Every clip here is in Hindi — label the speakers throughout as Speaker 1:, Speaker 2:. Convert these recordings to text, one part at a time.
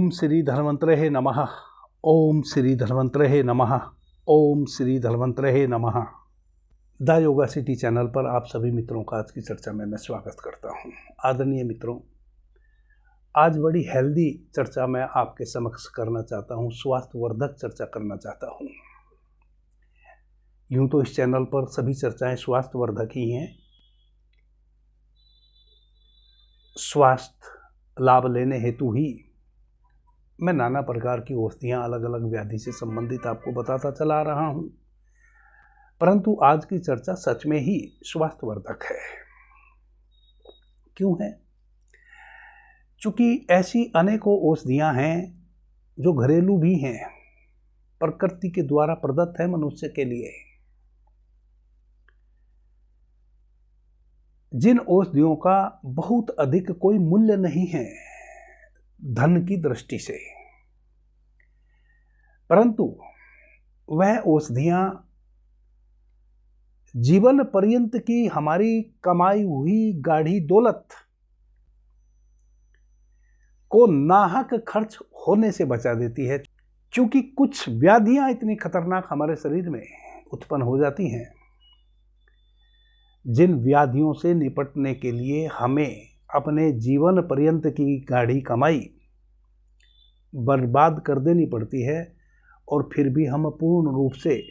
Speaker 1: ओम श्री धन्वंतरे नमः। ओम श्री धन्वंतरे नमः। ओम श्री धन्वंतरे नमः। द योगा सिटी चैनल पर आप सभी मित्रों का आज की चर्चा में मैं स्वागत करता हूं। आदरणीय मित्रों, आज बड़ी हेल्दी चर्चा मैं आपके समक्ष करना चाहता हूं, स्वास्थ्यवर्धक चर्चा करना चाहता हूं। यूं तो इस चैनल पर सभी चर्चाएं स्वास्थ्यवर्धक ही हैं। स्वास्थ्य लाभ लेने हेतु ही मैं नाना प्रकार की औषधियाँ अलग अलग व्याधि से संबंधित आपको बताता चला रहा हूँ, परंतु आज की चर्चा सच में ही स्वास्थ्यवर्धक है। क्यों है? चूँकि ऐसी अनेकों औषधियाँ हैं जो घरेलू भी हैं, प्रकृति के द्वारा प्रदत्त है मनुष्य के लिए। जिन औषधियों का बहुत अधिक कोई मूल्य नहीं है धन की दृष्टि से, परंतु वह औषधियां जीवन पर्यंत की हमारी कमाई हुई गाढ़ी दौलत को नाहक खर्च होने से बचा देती है। क्योंकि कुछ व्याधियां इतनी खतरनाक हमारे शरीर में उत्पन्न हो जाती हैं, जिन व्याधियों से निपटने के लिए हमें अपने जीवन पर्यंत की गाढ़ी कमाई बर्बाद कर देनी पड़ती है, और फिर भी हम पूर्ण रूप से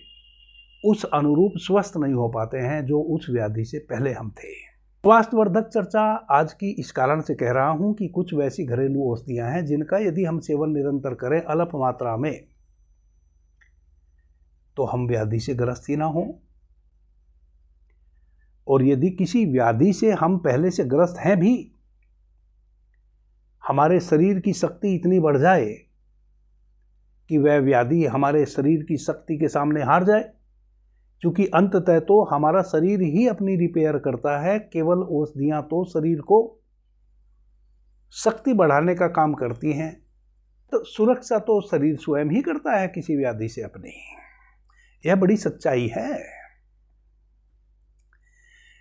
Speaker 1: उस अनुरूप स्वस्थ नहीं हो पाते हैं जो उस व्याधि से पहले हम थे। स्वास्थ्यवर्धक चर्चा आज की इस कारण से कह रहा हूं कि कुछ वैसी घरेलू औषधियां हैं जिनका यदि हम सेवन निरंतर करें अल्प मात्रा में, तो हम व्याधि से ग्रस्त ही ना हो। और यदि किसी व्याधि से हम पहले से ग्रस्त हैं भी, हमारे शरीर की शक्ति इतनी बढ़ जाए कि वह व्याधि हमारे शरीर की शक्ति के सामने हार जाए, क्योंकि अंततः तो हमारा शरीर ही अपनी रिपेयर करता है। केवल औषधियां तो शरीर को शक्ति बढ़ाने का काम करती हैं, तो सुरक्षा तो शरीर स्वयं ही करता है किसी व्याधि से अपनी। यह बड़ी सच्चाई है।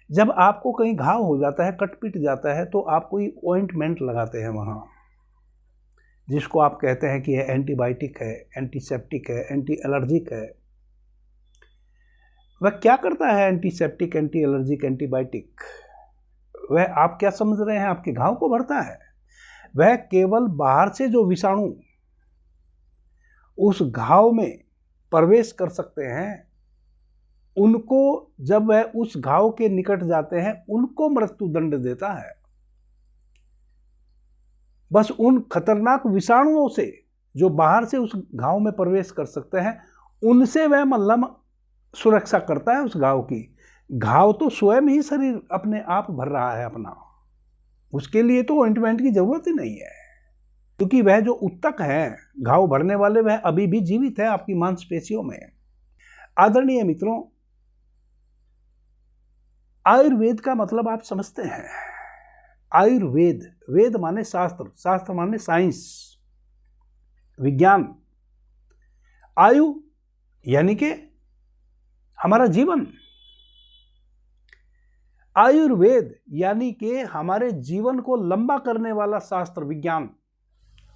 Speaker 1: जब आपको कहीं घाव हो जाता है, कट पीट जाता है, तो आप कोई ऑइंटमेंट लगाते हैं वहाँ, जिसको आप कहते हैं कि यह एंटीबायोटिक है, एंटीसेप्टिक है, एंटी एलर्जिक है। वह क्या करता है एंटीसेप्टिक, एंटी एलर्जिक, एंटीबायोटिक? वह आप क्या समझ रहे हैं, आपके घाव को भरता है? वह केवल बाहर से जो विषाणु उस घाव में प्रवेश कर सकते हैं, उनको जब वह उस घाव के निकट जाते हैं, उनको मृत्यु दंड देता है। बस उन खतरनाक विषाणुओं से जो बाहर से उस घाव में प्रवेश कर सकते हैं, उनसे वह मल्लम सुरक्षा करता है उस घाव की। घाव तो स्वयं ही शरीर अपने आप भर रहा है अपना, उसके लिए तो ऑइंटमेंट की जरूरत ही नहीं है, क्योंकि वह जो उत्तक हैं घाव भरने वाले, वह अभी भी जीवित है आपकी मांसपेशियों में। आदरणीय मित्रों, आयुर्वेद का मतलब आप समझते हैं। आयुर्वेद, वेद माने शास्त्र, शास्त्र माने साइंस, विज्ञान। आयु यानी कि हमारा जीवन। आयुर्वेद यानी कि हमारे जीवन को लंबा करने वाला शास्त्र, विज्ञान,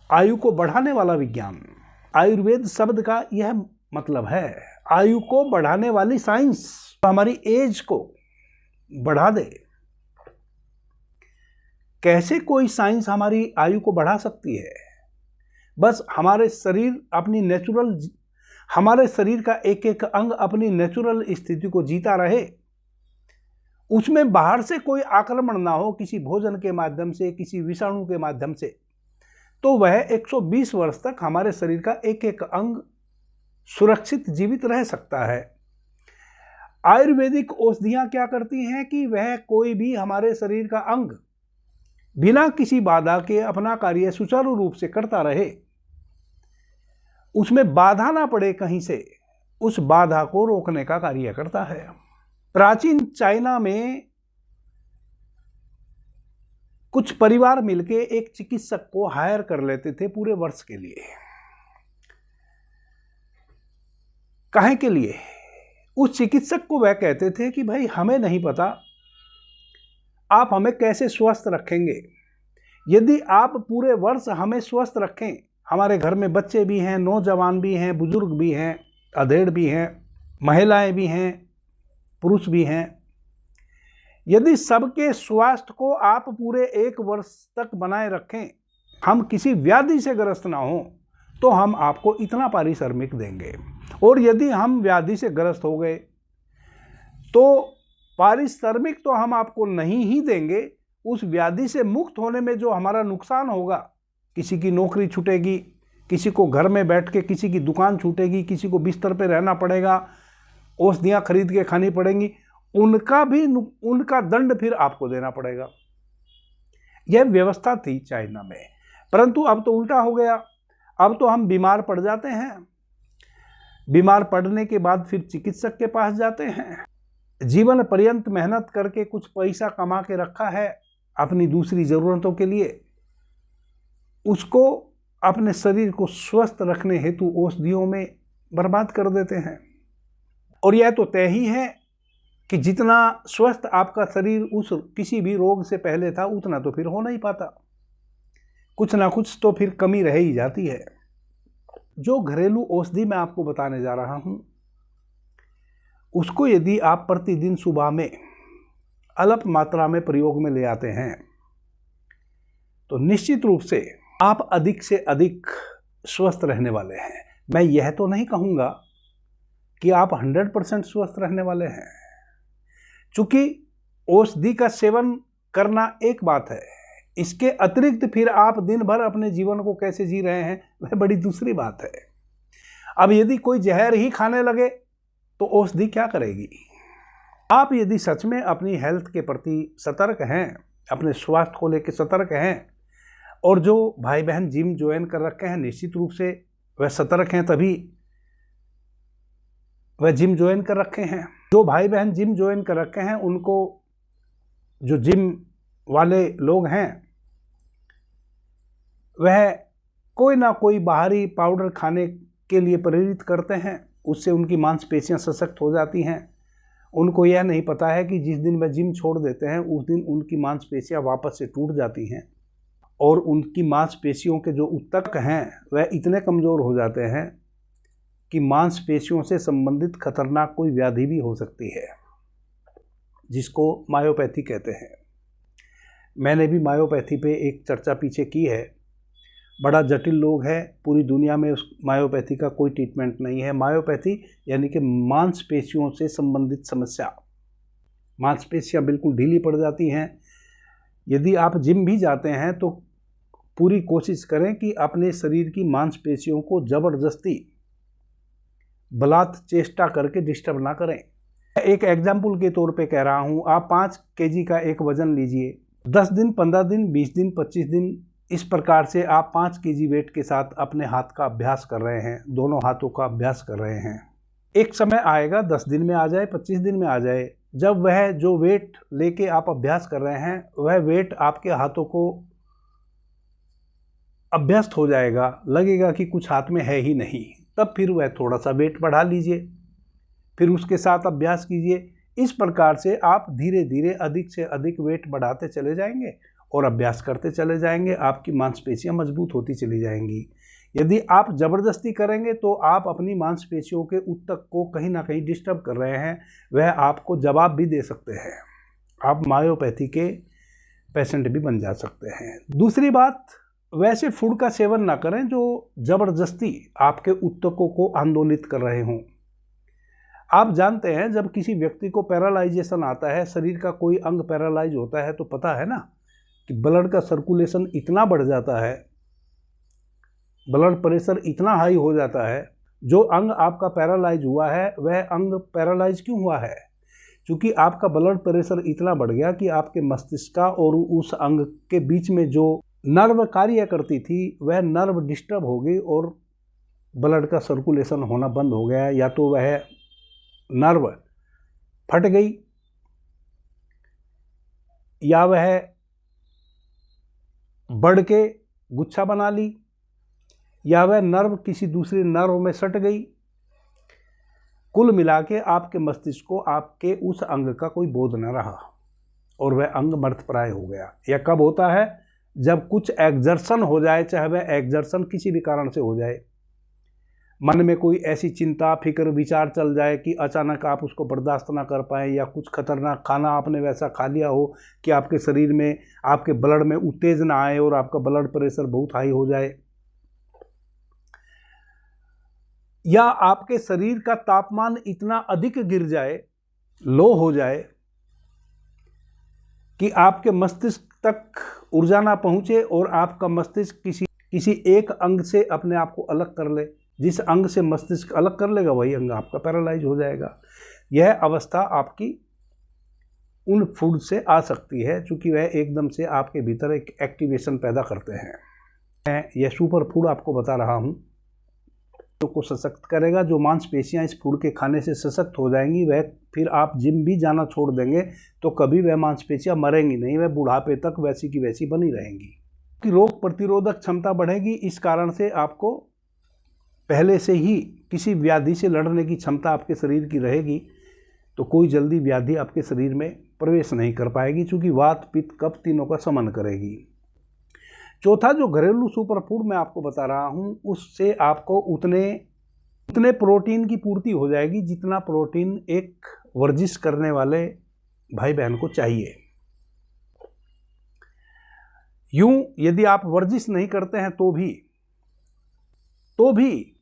Speaker 1: आयु को बढ़ाने वाला विज्ञान। आयुर्वेद शब्द का यह मतलब है, आयु को बढ़ाने वाली साइंस, हमारी एज को बढ़ा दे। कैसे कोई साइंस हमारी आयु को बढ़ा सकती है? बस हमारे शरीर अपनी नेचुरल, हमारे शरीर का एक एक अंग अपनी नेचुरल स्थिति को जीता रहे, उसमें बाहर से कोई आक्रमण ना हो, किसी भोजन के माध्यम से, किसी विषाणु के माध्यम से, तो वह 120 वर्ष तक हमारे शरीर का एक एक अंग सुरक्षित जीवित रह सकता है। आयुर्वेदिक औषधियां क्या करती हैं कि वह कोई भी हमारे शरीर का अंग बिना किसी बाधा के अपना कार्य सुचारू रूप से करता रहे, उसमें बाधा ना पड़े कहीं से, उस बाधा को रोकने का कार्य करता है। प्राचीन चाइना में कुछ परिवार मिलके एक चिकित्सक को हायर कर लेते थे पूरे वर्ष के लिए। काहे के लिए? उस चिकित्सक को वह कहते थे कि भाई हमें नहीं पता आप हमें कैसे स्वस्थ रखेंगे, यदि आप पूरे वर्ष हमें स्वस्थ रखें, हमारे घर में बच्चे भी हैं, नौजवान भी हैं, बुजुर्ग भी हैं, अधेड़ भी हैं, महिलाएं भी हैं, पुरुष भी हैं। यदि सबके स्वास्थ्य को आप पूरे 1 वर्ष तक बनाए रखें, हम किसी व्याधि से ग्रस्त ना हो, तो हम आपको इतना पारिश्रमिक देंगे। और यदि हम व्याधि से ग्रस्त हो गए तो पारिश्रमिक तो हम आपको नहीं ही देंगे, उस व्याधि से मुक्त होने में जो हमारा नुकसान होगा, किसी की नौकरी छूटेगी, किसी को घर में बैठ के किसी की दुकान छूटेगी, किसी को बिस्तर पे रहना पड़ेगा, औषधियाँ खरीद के खानी पड़ेंगी, उनका दंड फिर आपको देना पड़ेगा। यह व्यवस्था थी चाइना में, परंतु अब तो उल्टा हो गया। अब तो हम बीमार पड़ जाते हैं, बीमार पड़ने के बाद फिर चिकित्सक के पास जाते हैं। जीवन पर्यंत मेहनत करके कुछ पैसा कमा के रखा है अपनी दूसरी ज़रूरतों के लिए, उसको अपने शरीर को स्वस्थ रखने हेतु औषधियों में बर्बाद कर देते हैं। और यह तो तय ही है कि जितना स्वस्थ आपका शरीर उस किसी भी रोग से पहले था, उतना तो फिर हो नहीं पाता, कुछ ना कुछ तो फिर कमी रह ही जाती है। जो घरेलू औषधि मैं आपको बताने जा रहा हूँ, उसको यदि आप प्रतिदिन सुबह में अल्प मात्रा में प्रयोग में ले आते हैं, तो निश्चित रूप से आप अधिक से अधिक स्वस्थ रहने वाले हैं। मैं यह तो नहीं कहूँगा कि आप 100% स्वस्थ रहने वाले हैं, चूँकि औषधि का सेवन करना एक बात है, इसके अतिरिक्त फिर आप दिन भर अपने जीवन को कैसे जी रहे हैं, वह बड़ी दूसरी बात है। अब यदि कोई जहर ही खाने लगे तो औषधि क्या करेगी? आप यदि सच में अपनी हेल्थ के प्रति सतर्क हैं, अपने स्वास्थ्य को लेकर सतर्क हैं, और जो भाई बहन जिम ज्वाइन कर रखे हैं, निश्चित रूप से वह सतर्क हैं, तभी वह जिम ज्वाइन कर रखे हैं। जो भाई बहन जिम ज्वाइन कर रखे हैं, उनको जो जिम वाले लोग हैं, वह कोई ना कोई बाहरी पाउडर खाने के लिए प्रेरित करते हैं, उससे उनकी मांसपेशियां सशक्त हो जाती हैं। उनको यह नहीं पता है कि जिस दिन वह जिम छोड़ देते हैं, उस दिन उनकी मांसपेशियां वापस से टूट जाती हैं, और उनकी मांसपेशियों के जो ऊतक हैं वह इतने कमज़ोर हो जाते हैं कि मांसपेशियों से संबंधित खतरनाक कोई व्याधि भी हो सकती है, जिसको मायोपैथी कहते हैं। मैंने भी मायोपैथी पे एक चर्चा पीछे की है। बड़ा जटिल रोग है, पूरी दुनिया में उस मायोपैथी का कोई ट्रीटमेंट नहीं है। मायोपैथी यानी कि मांसपेशियों से संबंधित समस्या, मांसपेशियां बिल्कुल ढीली पड़ जाती हैं। यदि आप जिम भी जाते हैं तो पूरी कोशिश करें कि अपने शरीर की मांसपेशियों को ज़बरदस्ती बलात् चेष्टा करके डिस्टर्ब ना करें। एक एग्जाम्पल के तौर पे कह रहा हूँ, आप 5 केजी का एक वज़न लीजिए, 10 दिन, 15 दिन, 20 दिन, 25 दिन, इस प्रकार से आप 5 केजी वेट के साथ अपने हाथ का अभ्यास कर रहे हैं, दोनों हाथों का अभ्यास कर रहे हैं। एक समय आएगा, 10 दिन में आ जाए, 25 दिन में आ जाए, जब वह जो वेट लेके आप अभ्यास कर रहे हैं, वह वेट आपके हाथों को अभ्यस्त हो जाएगा, लगेगा कि कुछ हाथ में है ही नहीं, तब फिर वह थोड़ा सा वेट बढ़ा लीजिए, फिर उसके साथ अभ्यास कीजिए। इस प्रकार से आप धीरे धीरे अधिक से अधिक वेट बढ़ाते चले जाएंगे और अभ्यास करते चले जाएंगे, आपकी मांसपेशियां मजबूत होती चली जाएंगी। यदि आप ज़बरदस्ती करेंगे तो आप अपनी मांसपेशियों के ऊतक को कहीं ना कहीं डिस्टर्ब कर रहे हैं, वह आपको जवाब भी दे सकते हैं, आप मायोपैथी के पेशेंट भी बन जा सकते हैं। दूसरी बात, वैसे फूड का सेवन ना करें जो ज़बरदस्ती आपके ऊतकों को आंदोलित कर रहे हों। आप जानते हैं, जब किसी व्यक्ति को पैरालाइजेशन आता है, शरीर का कोई अंग पैरालाइज होता है, तो पता है ना कि ब्लड का सर्कुलेशन इतना बढ़ जाता है, ब्लड प्रेशर इतना हाई हो जाता है। जो अंग आपका पैरालाइज हुआ है, वह अंग पैरालाइज क्यों हुआ है? क्योंकि आपका ब्लड प्रेशर इतना बढ़ गया कि आपके मस्तिष्क का और उस अंग के बीच में जो नर्व कार्य करती थी, वह नर्व डिस्टर्ब हो गई और ब्लड का सर्कुलेशन होना बंद हो गया, या तो वह नर्व फट गई, या वह बढ़ के गुच्छा बना ली, या वह नर्व किसी दूसरे नर्व में सट गई। कुल मिला के आपके मस्तिष्क को आपके उस अंग का कोई बोध न रहा और वह अंग मृतप्राय हो गया। यह कब होता है? जब कुछ एग्जर्शन हो जाए, चाहे वह एग्जर्शन किसी भी कारण से हो जाए, मन में कोई ऐसी चिंता फिक्र विचार चल जाए कि अचानक आप उसको बर्दाश्त ना कर पाएँ, या कुछ खतरनाक खाना आपने वैसा खा लिया हो कि आपके शरीर में, आपके ब्लड में उत्तेजना आए और आपका ब्लड प्रेशर बहुत हाई हो जाए, या आपके शरीर का तापमान इतना अधिक गिर जाए, लो हो जाए, कि आपके मस्तिष्क तक ऊर्जा ना पहुंचे और आपका मस्तिष्क किसी एक अंग से अपने आप को अलग कर ले। जिस अंग से मस्तिष्क अलग कर लेगा वही अंग आपका पैरालाइज हो जाएगा। यह अवस्था आपकी उन फूड से आ सकती है, क्योंकि वह एकदम से आपके भीतर एक एक्टिवेशन पैदा करते हैं। मैं यह सुपर फूड आपको बता रहा हूँ तो को सशक्त करेगा। जो मांसपेशियाँ इस फूड के खाने से सशक्त हो जाएंगी, वह फिर आप जिम भी जाना छोड़ देंगे तो कभी वह मांसपेशियाँ मरेंगी नहीं, वह बुढ़ापे तक वैसी की वैसी बनी रहेंगी। कि रोग प्रतिरोधक क्षमता बढ़ेगी। इस कारण से आपको पहले से ही किसी व्याधि से लड़ने की क्षमता आपके शरीर की रहेगी, तो कोई जल्दी व्याधि आपके शरीर में प्रवेश नहीं कर पाएगी, क्योंकि वात पित्त कफ तीनों का समन करेगी। चौथा जो घरेलू सुपर फूड मैं आपको बता रहा हूँ, उससे आपको उतने प्रोटीन की पूर्ति हो जाएगी जितना प्रोटीन एक वर्जिश करने वाले भाई बहन को चाहिए। यूं यदि आप वर्जिश नहीं करते हैं तो भी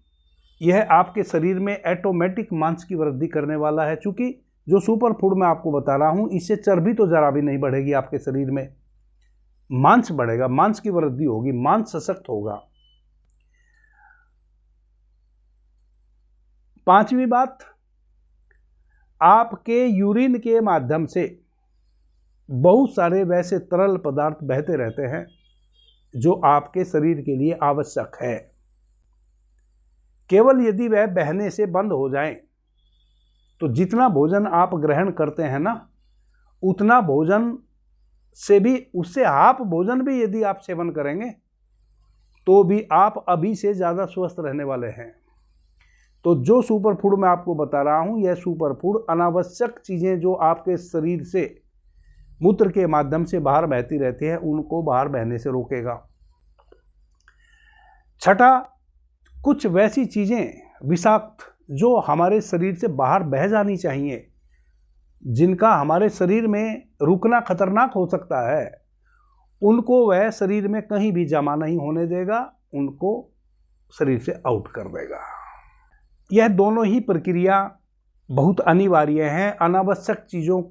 Speaker 1: यह आपके शरीर में ऑटोमेटिक मांस की वृद्धि करने वाला है। चूंकि जो सुपर फूड मैं आपको बता रहा हूं, इससे चर्बी तो जरा भी नहीं बढ़ेगी आपके शरीर में, मांस बढ़ेगा, मांस की वृद्धि होगी, मांस सशक्त होगा। पांचवी बात, आपके यूरिन के माध्यम से बहुत सारे वैसे तरल पदार्थ बहते रहते हैं जो आपके शरीर के लिए आवश्यक है। केवल यदि वह बहने से बंद हो जाएं, तो जितना भोजन आप ग्रहण करते हैं ना, उतना भोजन से भी, उससे हाफ भोजन भी यदि आप सेवन करेंगे तो भी आप अभी से ज़्यादा स्वस्थ रहने वाले हैं। तो जो सुपर फूड मैं आपको बता रहा हूं, यह सुपर फूड अनावश्यक चीज़ें जो आपके शरीर से मूत्र के माध्यम से बाहर बहती रहती है, उनको बाहर बहने से रोकेगा। छठा, कुछ वैसी चीज़ें विषाक्त जो हमारे शरीर से बाहर बह जानी चाहिए, जिनका हमारे शरीर में रुकना खतरनाक हो सकता है, उनको वह शरीर में कहीं भी जमा नहीं होने देगा, उनको शरीर से आउट कर देगा। यह दोनों ही प्रक्रिया बहुत अनिवार्य हैं। अनावश्यक चीज़ों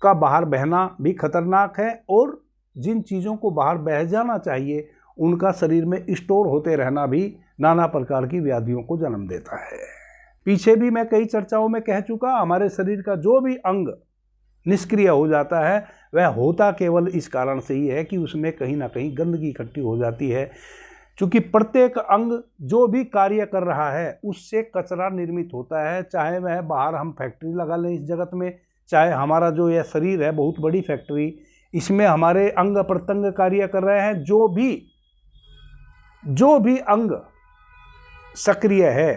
Speaker 1: का बाहर बहना भी खतरनाक है, और जिन चीज़ों को बाहर बह जाना चाहिए उनका शरीर में स्टोर होते रहना भी नाना प्रकार की व्याधियों को जन्म देता है। पीछे भी मैं कई चर्चाओं में कह चुका, हमारे शरीर का जो भी अंग निष्क्रिय हो जाता है वह होता केवल इस कारण से ही है कि उसमें कहीं ना कहीं गंदगी इकट्ठी हो जाती है। क्योंकि प्रत्येक अंग जो भी कार्य कर रहा है उससे कचरा निर्मित होता है, चाहे वह बाहर हम फैक्ट्री लगा लें इस जगत में, चाहे हमारा जो यह शरीर है बहुत बड़ी फैक्ट्री, इसमें हमारे अंग प्रत्यंग कार्य कर रहे हैं। जो भी अंग सक्रिय है,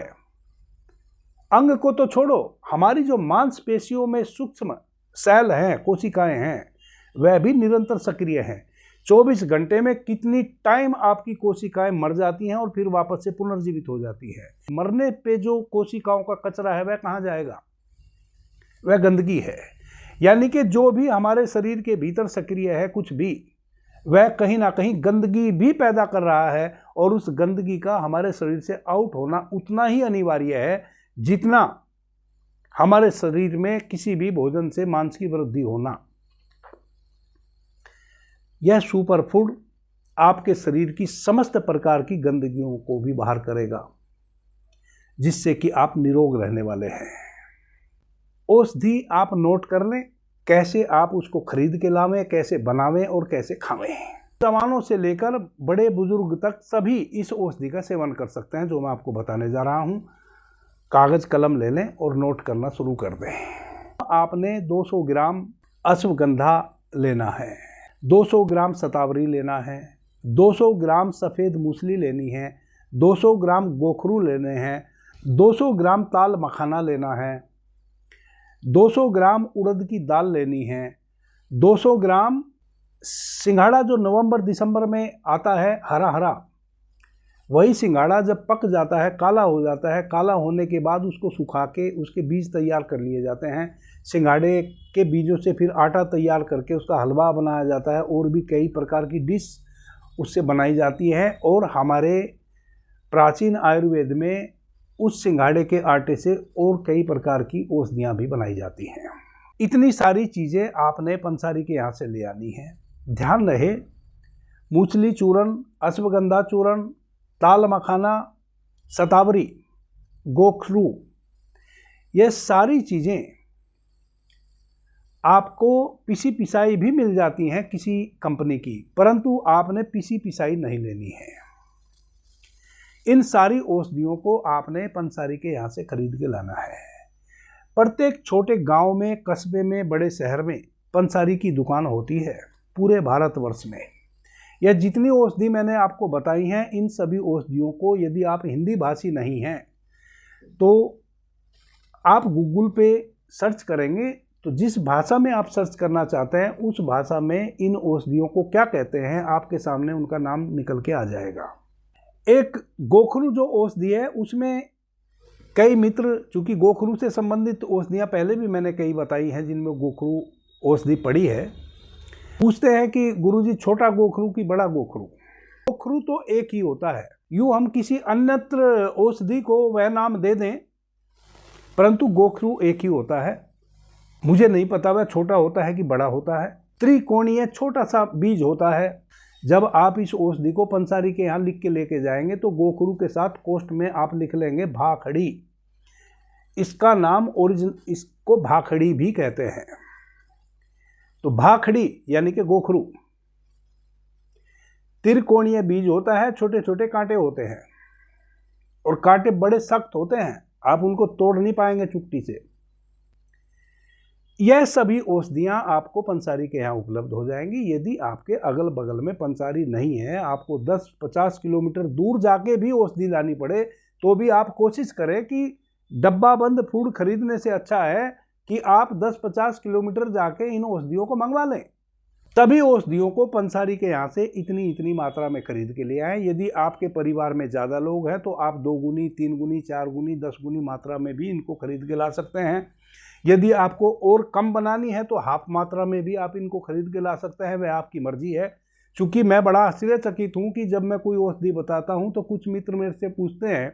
Speaker 1: अंग को तो छोड़ो, हमारी जो मांसपेशियों में सूक्ष्म सेल हैं, कोशिकाएं हैं, वह भी निरंतर सक्रिय हैं। 24 घंटे में कितनी टाइम आपकी कोशिकाएं मर जाती हैं और फिर वापस से पुनर्जीवित हो जाती है। मरने पे जो कोशिकाओं का कचरा है वह कहाँ जाएगा? वह गंदगी है। यानी कि जो भी हमारे शरीर के भीतर सक्रिय है कुछ भी, वह कहीं ना कहीं गंदगी भी पैदा कर रहा है, और उस गंदगी का हमारे शरीर से आउट होना उतना ही अनिवार्य है जितना हमारे शरीर में किसी भी भोजन से मांस की वृद्धि होना। यह सुपर फूड आपके शरीर की समस्त प्रकार की गंदगियों को भी बाहर करेगा, जिससे कि आप निरोग रहने वाले हैं। औषधि आप नोट कर लें, कैसे आप उसको खरीद के लावें, कैसे बनावें और कैसे खावें। जवानों से लेकर बड़े बुजुर्ग तक सभी इस औषधि का सेवन कर सकते हैं जो मैं आपको बताने जा रहा हूं। कागज कलम ले लें और नोट करना शुरू कर दें। आपने 200 ग्राम अश्वगंधा लेना है, 200 ग्राम शतावरी लेना है, 200 ग्राम सफ़ेद मूसली लेनी है, 200 ग्राम गोखरू लेने हैं, 200 ग्राम ताल मखाना लेना है, 200 ग्राम उड़द की दाल लेनी है, 200 ग्राम सिंघाड़ा जो नवंबर दिसंबर में आता है हरा हरा, वही सिंघाड़ा जब पक जाता है, काला हो जाता है, काला होने के बाद उसको सुखा के उसके बीज तैयार कर लिए जाते हैं। सिंघाड़े के बीजों से फिर आटा तैयार करके उसका हलवा बनाया जाता है और भी कई प्रकार की डिश उससे बनाई जाती है। और हमारे प्राचीन आयुर्वेद में उस सिंघाड़े के आटे से और कई प्रकार की औषधियाँ भी बनाई जाती हैं। इतनी सारी चीज़ें आपने पंसारी के यहाँ से ले आनी है। ध्यान रहे, मूचली चूर्ण, अश्वगंधा चूर्ण, ताल मखाना, शतावरी, गोखरू, ये सारी चीज़ें आपको पिसी पिसाई भी मिल जाती हैं किसी कंपनी की, परंतु आपने पिसी पिसाई नहीं लेनी है। इन सारी औषधियों को आपने पंसारी के यहाँ से खरीद के लाना है। प्रत्येक छोटे गांव में, कस्बे में, बड़े शहर में पंसारी की दुकान होती है पूरे भारतवर्ष में। यह जितनी औषधि मैंने आपको बताई हैं, इन सभी औषधियों को यदि आप हिंदी भाषी नहीं हैं तो आप गूगल पे सर्च करेंगे तो जिस भाषा में आप सर्च करना चाहते हैं उस भाषा में इन औषधियों को क्या कहते हैं आपके सामने उनका नाम निकल के आ जाएगा। एक गोखरू जो औषधि है उसमें कई मित्र, चूँकि गोखरू से संबंधित औषधियाँ पहले भी मैंने कई बताई हैं जिनमें गोखरू औषधि पड़ी है, पूछते हैं कि गुरुजी छोटा गोखरू कि बड़ा गोखरू। गोखरू तो एक ही होता है, यूँ हम किसी अन्यत्र औषधि को वह नाम दे दें, परंतु गोखरू एक ही होता है। मुझे नहीं पता वह छोटा होता है कि बड़ा होता है। त्रिकोणीय छोटा सा बीज होता है। जब आप इस औषधि को पंसारी के यहाँ लिख के लेके जाएंगे तो गोखरू के साथ कोष्ठ में आप लिख लेंगे भाखड़ी। इसका नाम इसको भाखड़ी भी कहते हैं। तो भाखड़ी यानी कि गोखरू त्रिकोणीय बीज होता है, छोटे छोटे कांटे होते हैं और कांटे बड़े सख्त होते हैं, आप उनको तोड़ नहीं पाएंगे चुटकी से। यह सभी औषधियाँ आपको पंसारी के यहाँ उपलब्ध हो जाएंगी। यदि आपके अगल बगल में पंसारी नहीं है, आपको 10-50 किलोमीटर दूर जाके भी औषधि लानी पड़े, तो भी आप कोशिश करें कि डब्बा बंद फूड खरीदने से अच्छा है कि आप 10-50 किलोमीटर जाके इन औषधियों को मंगवा लें। सभी औषधियों को पंसारी के यहाँ से इतनी मात्रा में खरीद के ले आएँ। यदि आपके परिवार में ज़्यादा लोग हैं तो आप 2 गुनी, 3 गुनी, 4 गुनी, 10 गुनी मात्रा में भी इनको खरीद के ला सकते हैं। यदि आपको और कम बनानी है तो हाफ मात्रा में भी आप इनको खरीद के ला सकते हैं, वह आपकी मर्जी है। चूँकि मैं बड़ा आश्चर्यचकित हूँ कि जब मैं कोई औषधि बताता हूँ तो कुछ मित्र मेरे से पूछते हैं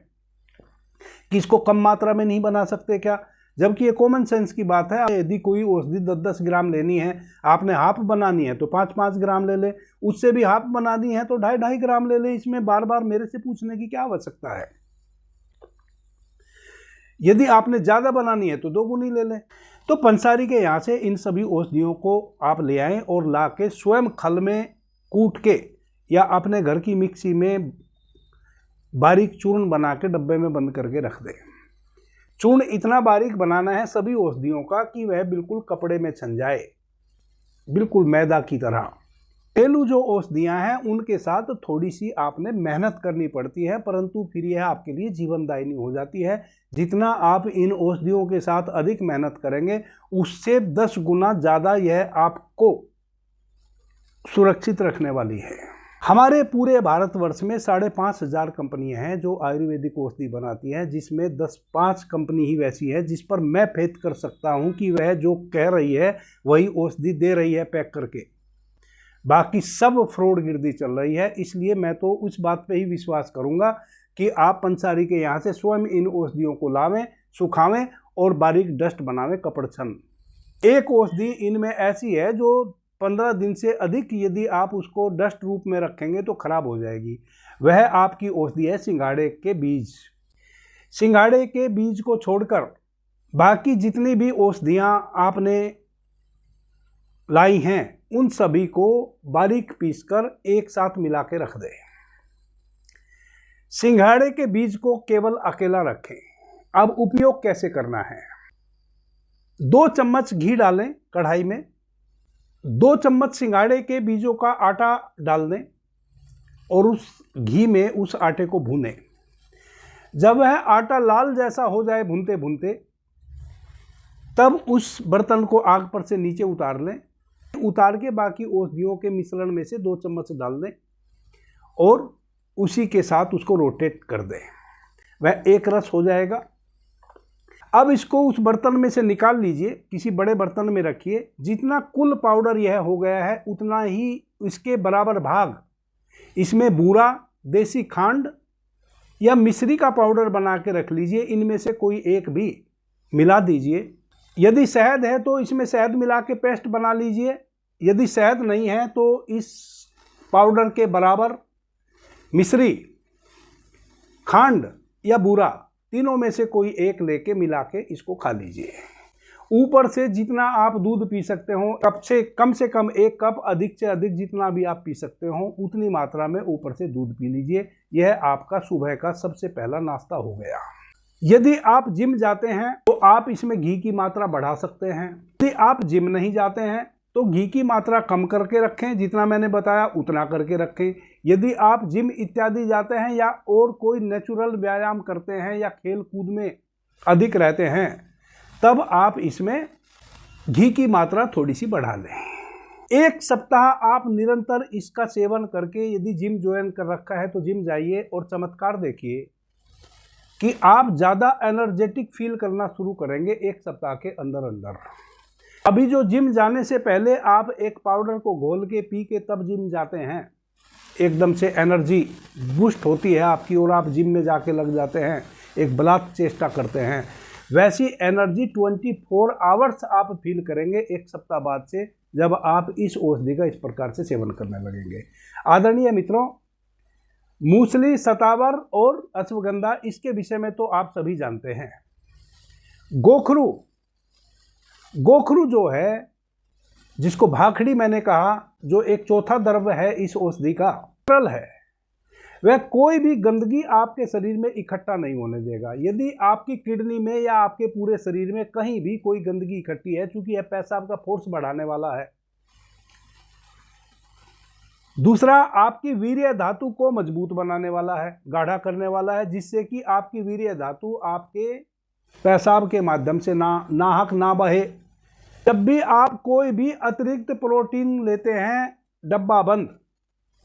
Speaker 1: कि इसको कम मात्रा में नहीं बना सकते क्या, जबकि ये कॉमन सेंस की बात है। यदि कोई औषधि 10-10 ग्राम लेनी है, आपने हाफ बनानी है तो 5-5 ग्राम ले ले, उससे भी हाफ बनानी है तो 2.5-2.5 ग्राम ले ले। इसमें बार बार मेरे से पूछने की क्या आवश्यकता है। यदि आपने ज़्यादा बनानी है तो 2 गुनी ले लें। तो पंसारी के यहाँ से इन सभी औषधियों को आप ले आएँ और ला के स्वयं खल में कूट के या अपने घर की मिक्सी में बारीक चूर्ण बना के डब्बे में बंद करके रख दें। चूर्ण इतना बारीक बनाना है सभी औषधियों का कि वह बिल्कुल कपड़े में छन जाए, बिल्कुल मैदा की तरह। घरेलू जो औषधियाँ हैं उनके साथ थोड़ी सी आपने मेहनत करनी पड़ती है, परंतु फिर यह आपके लिए जीवनदायिनी हो जाती है। जितना आप इन औषधियों के साथ अधिक मेहनत करेंगे उससे 10 गुना ज़्यादा यह आपको सुरक्षित रखने वाली है। हमारे पूरे भारतवर्ष में 5,500 कंपनियां हैं जो आयुर्वेदिक औषधि बनाती हैं, जिसमें 10-5 कंपनी ही वैसी है जिस पर मैं फेथ कर सकता हूं कि वह जो कह रही है वही औषधि दे रही है पैक करके। बाकी सब फ्रॉड गिरदी चल रही है। इसलिए मैं तो उस बात पे ही विश्वास करूंगा कि आप पंसारी के यहाँ से स्वयं इन औषधियों को लावें, सुखावें और बारीक डस्ट बनावें कपड़ छन। एक औषधि इनमें ऐसी है जो 15 दिन से अधिक यदि आप उसको डस्ट रूप में रखेंगे तो खराब हो जाएगी। वह आपकी औषधि है सिंघाड़े के बीज। सिंघाड़े के बीज को छोड़कर बाकी जितनी भी औषधियाँ आपने लाई हैं उन सभी को बारीक पीसकर एक साथ मिला के रख दें। सिंघाड़े के बीज को केवल अकेला रखें। अब उपयोग कैसे करना है? 2 चम्मच घी डालें कढ़ाई में, 2 चम्मच सिंघाड़े के बीजों का आटा डाल दें और उस घी में उस आटे को भूनें। जब वह आटा लाल जैसा हो जाए भूनते भूनते, तब उस बर्तन को आग पर से नीचे उतार लें। उतार के बाकी औषधियों के मिश्रण में से 2 चम्मच डाल दें और उसी के साथ उसको रोटेट कर दें। वह एक रस हो जाएगा। अब इसको उस बर्तन में से निकाल लीजिए, किसी बड़े बर्तन में रखिए। जितना कुल पाउडर यह हो गया है उतना ही इसके बराबर भाग इसमें बूरा, देसी खांड या मिश्री का पाउडर बना के रख लीजिए। इनमें से कोई एक भी मिला दीजिए। यदि शहद है तो इसमें शहद मिला के पेस्ट बना लीजिए। यदि शहद नहीं है तो इस पाउडर के बराबर मिश्री, खांड या बूरा, तीनों में से कोई एक लेके मिला के इसको खा लीजिए। ऊपर से जितना आप दूध पी सकते हो, कप से कम 1 कप, अधिक से अधिक जितना भी आप पी सकते हो उतनी मात्रा में ऊपर से दूध पी लीजिए। यह आपका सुबह का सबसे पहला नाश्ता हो गया। यदि आप जिम जाते हैं तो आप इसमें घी की मात्रा बढ़ा सकते हैं। यदि आप जिम नहीं जाते हैं तो घी की मात्रा कम करके रखें, जितना मैंने बताया उतना करके रखें। यदि आप जिम इत्यादि जाते हैं या और कोई नेचुरल व्यायाम करते हैं या खेल कूद में अधिक रहते हैं तब आप इसमें घी की मात्रा थोड़ी सी बढ़ा लें। 1 सप्ताह आप निरंतर इसका सेवन करके यदि जिम ज्वाइन कर रखा है तो जिम जाइए और चमत्कार देखिए कि आप ज़्यादा एनर्जेटिक फील करना शुरू करेंगे 1 सप्ताह के अंदर अंदर। अभी जो जिम जाने से पहले आप एक पाउडर को घोल के पी के तब जिम जाते हैं, एकदम से एनर्जी बूस्ट होती है आपकी और आप जिम में जाके लग जाते हैं, एक बलात् चेष्टा करते हैं। वैसी एनर्जी 24 आवर्स आप फील करेंगे 1 सप्ताह बाद से, जब आप इस औषधि का इस प्रकार से सेवन करने लगेंगे। आदरणीय मित्रों, मूसली, सतावर और अश्वगंधा, इसके विषय में तो आप सभी जानते हैं। गोखरू जो है, जिसको भाखड़ी मैंने कहा, जो एक चौथा द्रव्य है इस औषधि का, तरल है, वह कोई भी गंदगी आपके शरीर में इकट्ठा नहीं होने देगा। यदि आपकी किडनी में या आपके पूरे शरीर में कहीं भी कोई गंदगी इकट्ठी है, चूंकि यह पेशाब का फोर्स बढ़ाने वाला है। दूसरा, आपकी वीर्य धातु को मजबूत बनाने वाला है, गाढ़ा करने वाला है, जिससे कि आपकी वीर्य धातु आपके पेशाब के माध्यम से नाहक ना बहे। जब भी आप कोई भी अतिरिक्त प्रोटीन लेते हैं डब्बा बंद,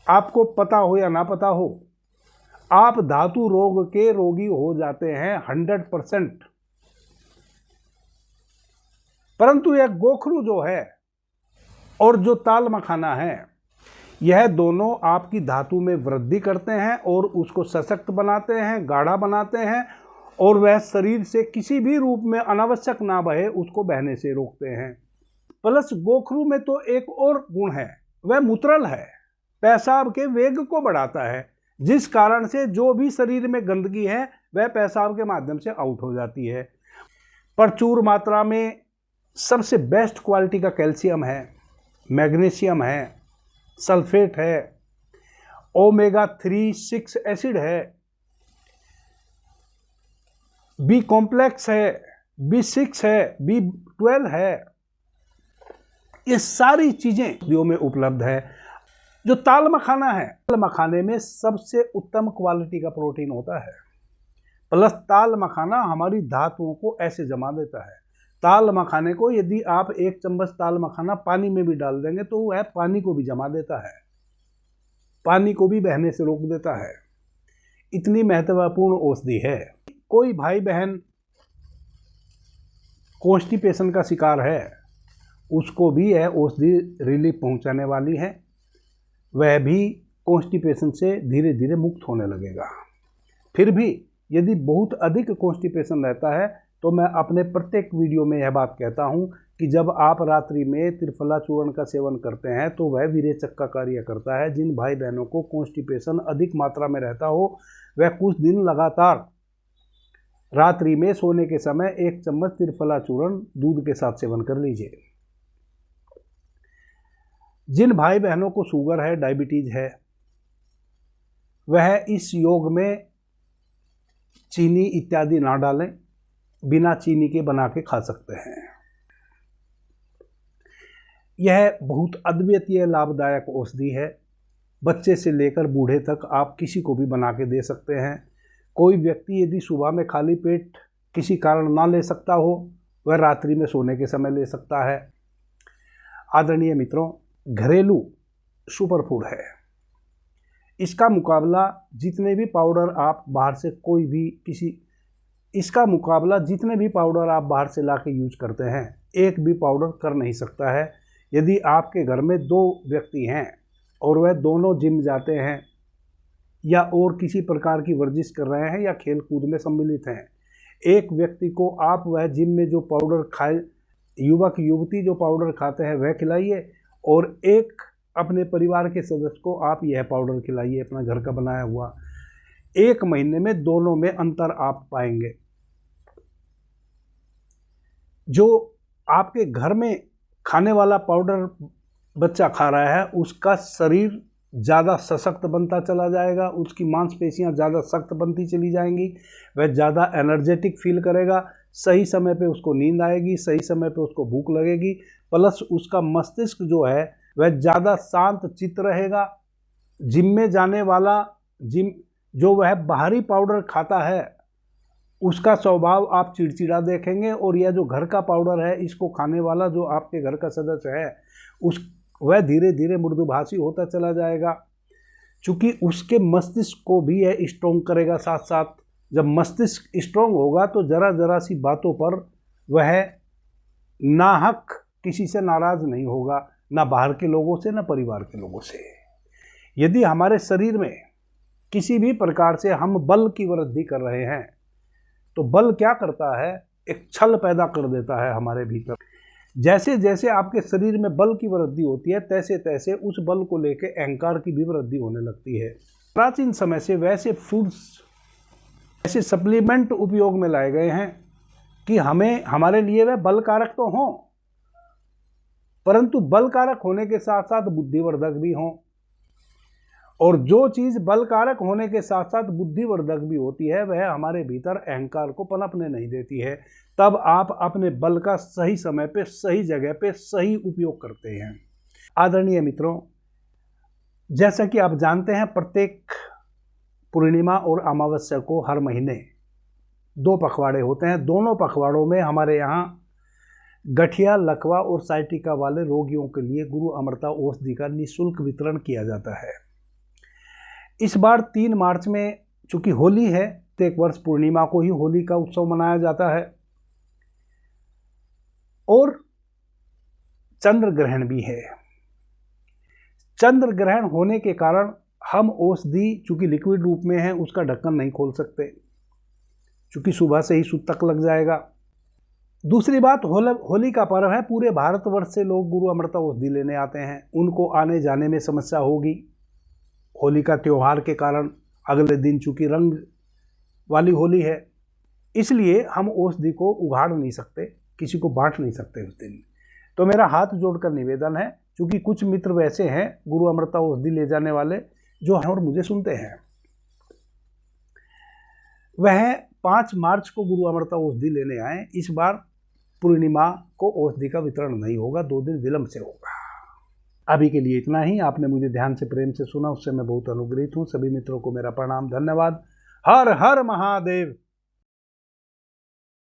Speaker 1: आपको पता हो या ना पता हो, आप धातु रोग के रोगी हो जाते हैं 100%। परंतु यह गोखरू जो है और जो ताल मखाना है, यह दोनों आपकी धातु में वृद्धि करते हैं और उसको सशक्त बनाते हैं, गाढ़ा बनाते हैं, और वह शरीर से किसी भी रूप में अनावश्यक ना बहे, उसको बहने से रोकते हैं। प्लस गोखरू में तो एक और गुण है, वह मूत्रल है, पेशाब के वेग को बढ़ाता है, जिस कारण से जो भी शरीर में गंदगी है वह पेशाब के माध्यम से आउट हो जाती है। प्रचुर मात्रा में सबसे बेस्ट क्वालिटी का कैल्शियम है, मैग्नीशियम है, सल्फेट है, ओमेगा 3, 6 एसिड है, बी कॉम्प्लेक्स है, B6 है, B12 है। ये सारी चीज़ें जो में उपलब्ध है। जो ताल मखाना है, ताल मखाने में सबसे उत्तम क्वालिटी का प्रोटीन होता है। प्लस ताल मखाना हमारी धातुओं को ऐसे जमा देता है। ताल मखाने को यदि आप 1 चम्मच ताल मखाना पानी में भी डाल देंगे तो वह पानी को भी जमा देता है, पानी को भी बहने से रोक देता है। इतनी महत्वपूर्ण औषधि है। कोई भाई बहन कॉन्स्टिपेशन का शिकार है, उसको भी यह औषधि रिलीफ पहुंचाने वाली है। वह भी कॉन्स्टिपेशन से धीरे धीरे मुक्त होने लगेगा। फिर भी यदि बहुत अधिक कॉन्स्टिपेशन रहता है तो मैं अपने प्रत्येक वीडियो में यह बात कहता हूं कि जब आप रात्रि में त्रिफला चूर्ण का सेवन करते हैं तो वह विरेचक का कार्य करता है। जिन भाई बहनों को कॉन्स्टिपेशन अधिक मात्रा में रहता हो, वह कुछ दिन लगातार रात्रि में सोने के समय 1 चम्मच त्रिफला चूर्ण दूध के साथ सेवन कर लीजिए। जिन भाई बहनों को शुगर है, डायबिटीज है, वह इस योग में चीनी इत्यादि ना डालें, बिना चीनी के बना के खा सकते हैं। यह बहुत अद्वितीय लाभदायक औषधि है। बच्चे से लेकर बूढ़े तक आप किसी को भी बना के दे सकते हैं। कोई व्यक्ति यदि सुबह में खाली पेट किसी कारण ना ले सकता हो, वह रात्रि में सोने के समय ले सकता है। आदरणीय मित्रों, घरेलू सुपरफूड है। इसका मुकाबला जितने भी पाउडर आप बाहर से इसका मुकाबला जितने भी पाउडर आप बाहर से ला के यूज करते हैं, एक भी पाउडर कर नहीं सकता है। यदि आपके घर में 2 व्यक्ति हैं और वह दोनों जिम जाते हैं या और किसी प्रकार की वर्जिश कर रहे हैं या खेल कूद में सम्मिलित हैं, एक व्यक्ति को आप वह जिम में जो पाउडर खाए, युवक युवती जो पाउडर खाते हैं वह खिलाइए, और एक अपने परिवार के सदस्य को आप यह पाउडर खिलाइए अपना घर का बनाया हुआ। 1 महीने में दोनों में अंतर आप पाएंगे। जो आपके घर में खाने वाला पाउडर बच्चा खा रहा है, उसका शरीर ज़्यादा सशक्त बनता चला जाएगा, उसकी मांसपेशियां ज़्यादा सख्त बनती चली जाएंगी, वह ज़्यादा एनर्जेटिक फील करेगा, सही समय पे उसको नींद आएगी, सही समय पे उसको भूख लगेगी, प्लस उसका मस्तिष्क जो है वह ज़्यादा शांत चित्त रहेगा। जिम में जाने वाला जो वह बाहरी पाउडर खाता है, उसका स्वभाव आप चिड़चिड़ा देखेंगे, और यह जो घर का पाउडर है, इसको खाने वाला जो आपके घर का सदस्य है, वह धीरे धीरे मृदुभाषी होता चला जाएगा, क्योंकि उसके मस्तिष्क को भी यह स्ट्रोंग करेगा। साथ साथ जब मस्तिष्क स्ट्रोंग होगा तो जरा जरा सी बातों पर वह नाहक किसी से नाराज नहीं होगा, ना बाहर के लोगों से, ना परिवार के लोगों से। यदि हमारे शरीर में किसी भी प्रकार से हम बल की वृद्धि कर रहे हैं, तो बल क्या करता है, एक छल पैदा कर देता है हमारे भीतर। जैसे जैसे आपके शरीर में बल की वृद्धि होती है, तैसे तैसे उस बल को लेकर अहंकार की भी वृद्धि होने लगती है। प्राचीन समय से वैसे फूड्स, ऐसे सप्लीमेंट उपयोग में लाए गए हैं कि हमारे लिए वह बलकारक तो हों, परंतु बलकारक होने के साथ साथ बुद्धिवर्धक भी हों। और जो चीज़ बलकारक होने के साथ साथ बुद्धिवर्धक भी होती है, वह हमारे भीतर अहंकार को पनपने नहीं देती है। तब आप अपने बल का सही समय पे, सही जगह पे, सही उपयोग करते हैं। आदरणीय मित्रों, जैसा कि आप जानते हैं, प्रत्येक पूर्णिमा और अमावस्या को हर महीने 2 पखवाड़े होते हैं। दोनों पखवाड़ों में हमारे यहाँ गठिया, लकवा और साइटिका वाले रोगियों के लिए गुरु अमृता औषधि का निःशुल्क वितरण किया जाता है। इस बार 3 मार्च में चूंकि होली है, प्रत्येक वर्ष पूर्णिमा को ही होली का उत्सव मनाया जाता है, और चंद्र ग्रहण भी है। चंद्र ग्रहण होने के कारण हम औषधि चूंकि लिक्विड रूप में है, उसका ढक्कन नहीं खोल सकते, चूंकि सुबह से ही सूतक लग जाएगा। दूसरी बात, होली का पर्व है, पूरे भारतवर्ष से लोग गुरु अमृता औषधि लेने आते हैं, उनको आने जाने में समस्या होगी। होली का त्यौहार के कारण अगले दिन चूंकि रंग वाली होली है, इसलिए हम औषधि को उगाड़ नहीं सकते, किसी को बांट नहीं सकते उस दिन। तो मेरा हाथ जोड़कर निवेदन है, क्योंकि कुछ मित्र वैसे हैं गुरु अमृता औषधि ले जाने वाले जो हैं और मुझे सुनते हैं, वह 5 मार्च को गुरु अमृता औषधि लेने आए। इस बार पूर्णिमा को औषधि का वितरण नहीं होगा, 2 दिन विलंब से होगा। अभी के लिए इतना ही। आपने मुझे ध्यान से, प्रेम से सुना, उससे मैं बहुत अनुग्रहित हूँ। सभी मित्रों को मेरा प्रणाम, धन्यवाद। हर हर महादेव।